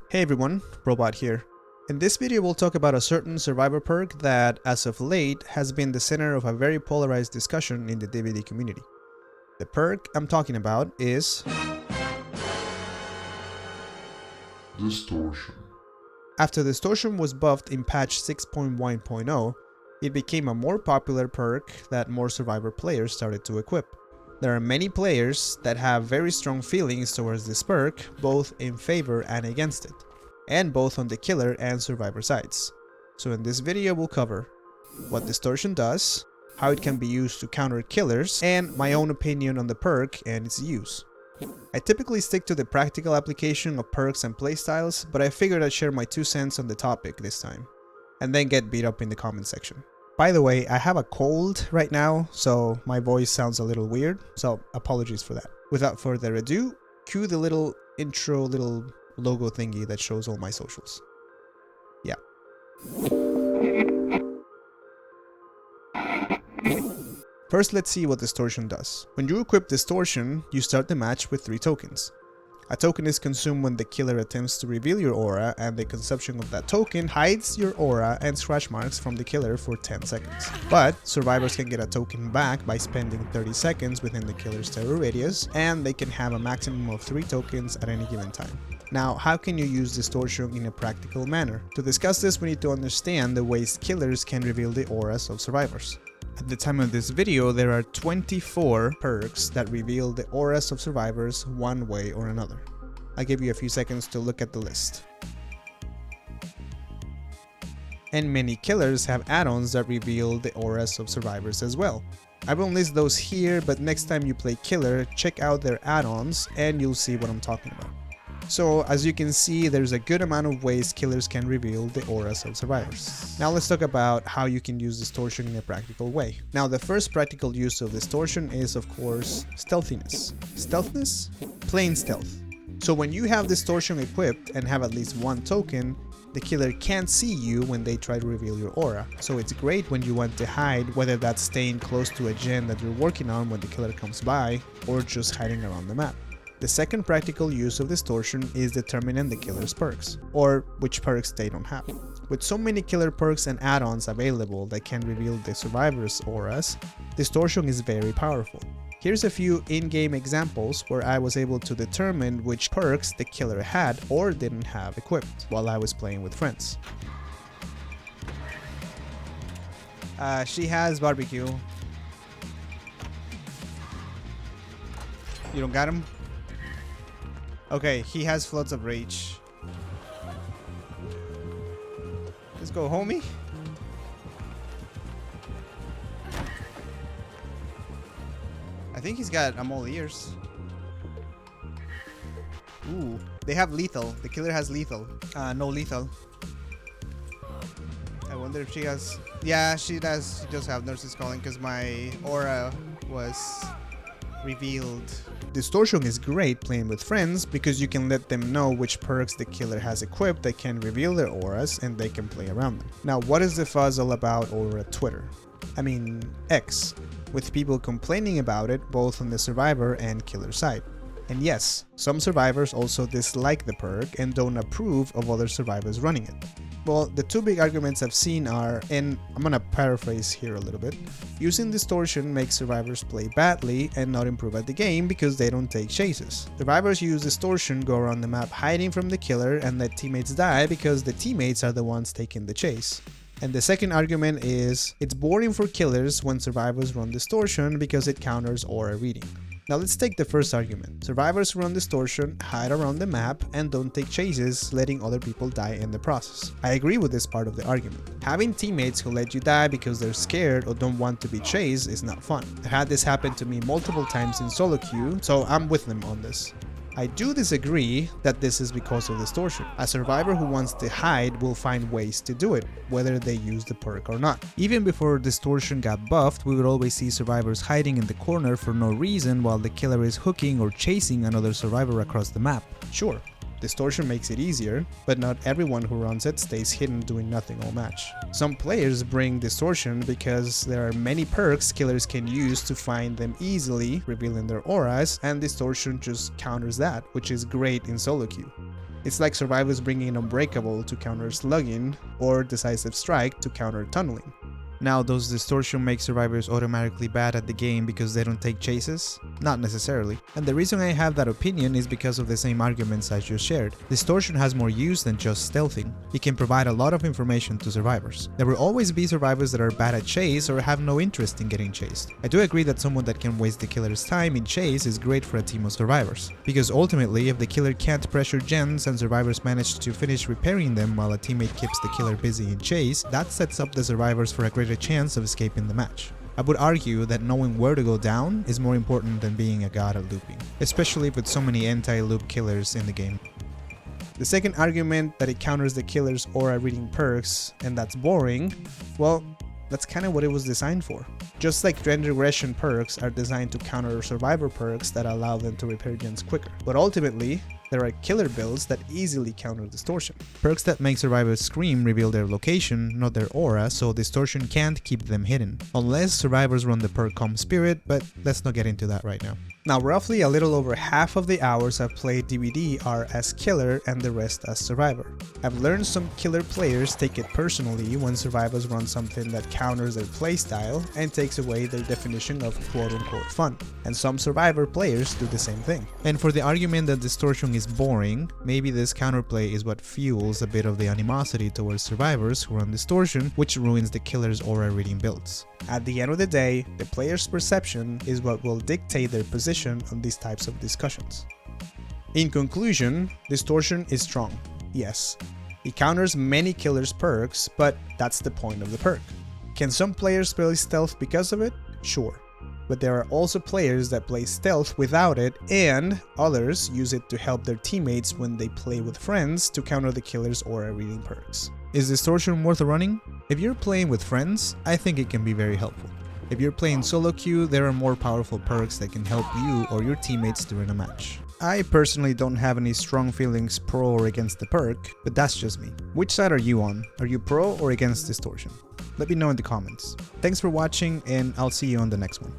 Hey everyone, Robot here. In this video we'll talk about a certain survivor perk that, as of late, has been the center of a very polarized discussion in the DVD community. The perk I'm talking about is Distortion. After Distortion was buffed in patch 6.1.0, it became a more popular perk that more survivor players started to equip. There are many players that have very strong feelings towards this perk, both in favor and against it, and both on the killer and survivor sides. So in this video we'll cover what Distortion does, how it can be used to counter killers, and my own opinion on the perk and its use. I typically stick to the practical application of perks and playstyles, but I figured I'd share my 2 cents on the topic this time, and then get beat up in the comment section. By the way, I have a cold right now, so my voice sounds a little weird, so apologies for that. Without further ado, cue the little intro, little logo thingy that shows all my socials. Yeah. First, let's see what Distortion does. When you equip Distortion, you start the match with 3 tokens. A token is consumed when the killer attempts to reveal your aura, and the consumption of that token hides your aura and scratch marks from the killer for 10 seconds. But survivors can get a token back by spending 30 seconds within the killer's terror radius, and they can have a maximum of 3 tokens at any given time. Now, how can you use Distortion in a practical manner? To discuss this, we need to understand the ways killers can reveal the auras of survivors. At the time of this video, there are 24 perks that reveal the auras of survivors one way or another. I'll give you a few seconds to look at the list. And many killers have add-ons that reveal the auras of survivors as well. I won't list those here, but next time you play killer, check out their add-ons and you'll see what I'm talking about. So, as you can see, there's a good amount of ways killers can reveal the auras of survivors. Now let's talk about how you can use Distortion in a practical way. Now the first practical use of Distortion is, of course, stealthiness. Stealthiness? Plain stealth. So when you have Distortion equipped and have at least 1 token, the killer can't see you when they try to reveal your aura. So it's great when you want to hide, whether that's staying close to a gen that you're working on when the killer comes by, or just hiding around the map. The second practical use of Distortion is determining the killer's perks, or which perks they don't have. With so many killer perks and add-ons available that can reveal the survivor's auras, Distortion is very powerful. Here's a few in-game examples where I was able to determine which perks the killer had or didn't have equipped while I was playing with friends. She has barbecue. You don't got him? Okay, he has Floods of Rage. Let's go, homie. I think he's got all ears. Ooh, they have lethal. The killer has lethal. No lethal. I wonder if she has... Yeah, she does. She does have Nurse's Calling because my aura was revealed. Distortion is great playing with friends because you can let them know which perks the killer has equipped that can reveal their auras and they can play around them. Now, what is the fuzz all about over at Twitter? I mean, X, with people complaining about it both on the survivor and killer side. And yes, some survivors also dislike the perk and don't approve of other survivors running it. Well, the 2 big arguments I've seen are, and I'm gonna paraphrase here a little bit, using Distortion makes survivors play badly and not improve at the game because they don't take chases. Survivors use Distortion, go around the map hiding from the killer and let teammates die because the teammates are the ones taking the chase. And the second argument is, it's boring for killers when survivors run Distortion because it counters aura reading. Now let's take the first argument. Survivors run Distortion, hide around the map, and don't take chases, letting other people die in the process. I agree with this part of the argument. Having teammates who let you die because they're scared or don't want to be chased is not fun. I had this happen to me multiple times in solo queue, so I'm with them on this. I do disagree that this is because of Distortion. A survivor who wants to hide will find ways to do it, whether they use the perk or not. Even before Distortion got buffed, we would always see survivors hiding in the corner for no reason while the killer is hooking or chasing another survivor across the map. Sure, Distortion makes it easier, but not everyone who runs it stays hidden doing nothing all match. Some players bring Distortion because there are many perks killers can use to find them easily, revealing their auras, and Distortion just counters that, which is great in solo queue. It's like Survivors bringing Unbreakable to counter slugging, or Decisive Strike to counter tunneling. Now, does Distortion make Survivors automatically bad at the game because they don't take chases? Not necessarily. And the reason I have that opinion is because of the same arguments I just shared. Distortion has more use than just stealthing. It can provide a lot of information to Survivors. There will always be Survivors that are bad at chase or have no interest in getting chased. I do agree that someone that can waste the killer's time in chase is great for a team of Survivors. Because ultimately, if the killer can't pressure gens and Survivors manage to finish repairing them while a teammate keeps the killer busy in chase, that sets up the Survivors for a great a chance of escaping the match. I would argue that knowing where to go down is more important than being a god at looping, especially with so many anti-loop killers in the game. The second argument that it counters the killer's aura reading perks, and that's boring, well, that's kind of what it was designed for. Just like Trend Regression perks are designed to counter Survivor perks that allow them to repair gens quicker. But ultimately, there are killer builds that easily counter Distortion. Perks that make Survivors scream reveal their location, not their aura, so Distortion can't keep them hidden. Unless Survivors run the perk Calm Spirit, but let's not get into that right now. Now, roughly a little over half of the hours I've played DVD are as killer and the rest as Survivor. I've learned some killer players take it personally when Survivors run something that counters their playstyle and takes away their definition of quote-unquote fun. And some Survivor players do the same thing. And for the argument that Distortion is boring, maybe this counterplay is what fuels a bit of the animosity towards Survivors who run Distortion, which ruins the killer's aura reading builds. At the end of the day, the player's perception is what will dictate their position on these types of discussions. In conclusion, Distortion is strong, yes. It counters many killers' perks, but that's the point of the perk. Can some players play stealth because of it? Sure. But there are also players that play stealth without it, and others use it to help their teammates when they play with friends to counter the killer's aura reading perks. Is Distortion worth running? If you're playing with friends, I think it can be very helpful. If you're playing solo queue, there are more powerful perks that can help you or your teammates during a match. I personally don't have any strong feelings pro or against the perk, but that's just me. Which side are you on? Are you pro or against Distortion? Let me know in the comments. Thanks for watching, and I'll see you on the next one.